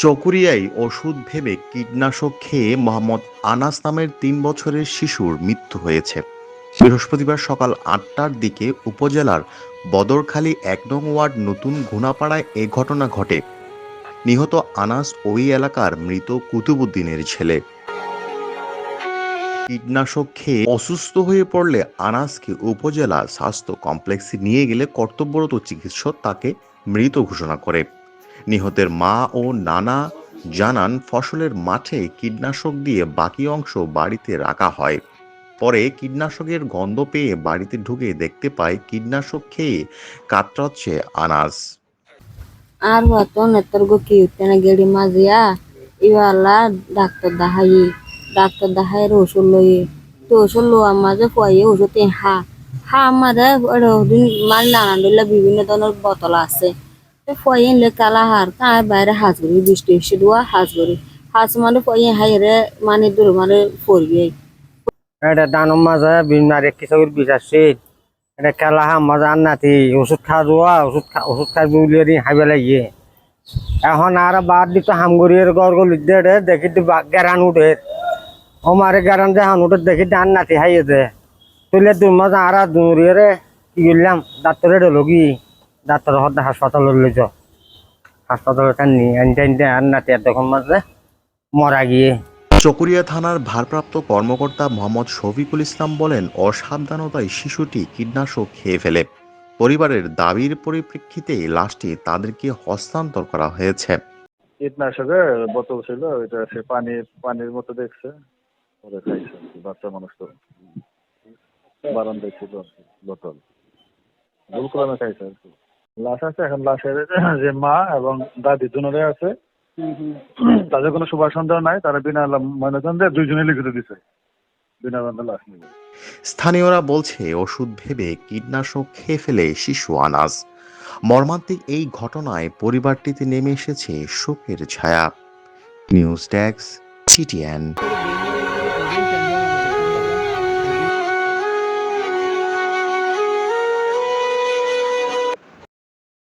চকরিয়ায় ওষুধ ভেবে কীটনাশক খেয়ে মোহাম্মদ আনাস নামের ৩ বছরের শিশুর মৃত্যু হয়েছে। বৃহস্পতিবার সকাল ৮টার দিকে উপজেলার বদরখালী ১ নং ওয়ার্ড নতুন ঘুনাপাড়ায় এ ঘটনা ঘটে। নিহত আনাস ওই এলাকার মৃত কুতুবুদ্দিনের ছেলে। কীটনাশক খেয়ে অসুস্থ হয়ে পড়লে আনাসকে উপজেলা স্বাস্থ্য কমপ্লেক্সে নিয়ে গেলে কর্তব্যরত চিকিৎসক তাকে মৃত ঘোষণা করে। নিহতের মা ও নানা জানান, ফসলের মাঠে কীটনাশক দিয়ে বাকি অংশ বাড়িতে রাখা হয়। পরে কীটনাশকের গন্ধ পেয়ে বাড়িতে ঢুকে দেখতে পায় কীটনাশক খেয়ে কাতরাচ্ছে আনাস। আর হতো নেতর্গ কি হতে না গেড়ি মাঝিয়া ইওয়ালা ডাক্তার দেখাই ওষুধ লই তো ওষুধ লোয়া মাঝে ফুয়াইয়ে ওষুধ হা আমাদের দিন মাল নানান দিলে বিভিন্ন ধরনের বোতল আছে ফুয়াইয়ে নিলে কালা হার কার বাইরে হাজ করি বৃষ্টি এসে দেওয়া হাজ করি হাজ মানে ফুয়াইয়ে হাইরে মানে দূর মানে পড়িয়ে এটা দানম মাঝে বিমার কৃষকের বিষ আসছে। এটা খেলা মাঝে আর নাতি ওষুধ খা যোৱা ওষুধ খাই বুলিয়ে হাইবে লাগিয়ে এখন আর বাদ দিত হামগরিয়ের গড় গলিতে দেখি গেরান উঠে আমারে গেরান যে হান উঠে দেখি আর নাতি হাইয়ে দে তুলে দু মাঝে আর দৌড়িয়ে কি করলাম ডাক্তারে লগি ডাক্তার হাসপাতালে লইছ হাসপাতালে টানি আনতে আর নাতি তখন মাঝে মরা গিয়ে। চকরিয়া থানার ভারপ্রাপ্ত কর্মকর্তা মোহাম্মদ শফিকুল ইসলাম বলেন, অসাবধানতায় শিশুটি কীটনাশক খেয়ে ফেলে। পরিবারের দাবির পরিপ্রেক্ষিতে লাশটি তাদেরকে হস্তান্তর করা হয়েছে। কীটনাশকের বোতল ছিল, ওইটা সে পানির মতো দেখছে, ওরা খাইছে। বাচ্চা মানুষ তো বারান্দায় ছিল বোতল, ভুল করে খাইছে আর কি। লাশ আছে, এখন লাশের যে মা এবং দাদি দুজনে আছে, তাদের কোনো সুভাষ সন্দেহ নাই। তারা বিনা ময়নাতদন্তে দুইজনে লিখিত দিছে বিনা দ্বন্দ্বে লাশ নিবে। স্থানীয়রা বলছে, ওষুধ ভেবে কীটনাশক খেয়ে ফেলে শিশু আনাস। মর্মান্তিক এই ঘটনায় পরিবারটিতে নেমে এসেছে শোকের ছায়া। News desk, CTN।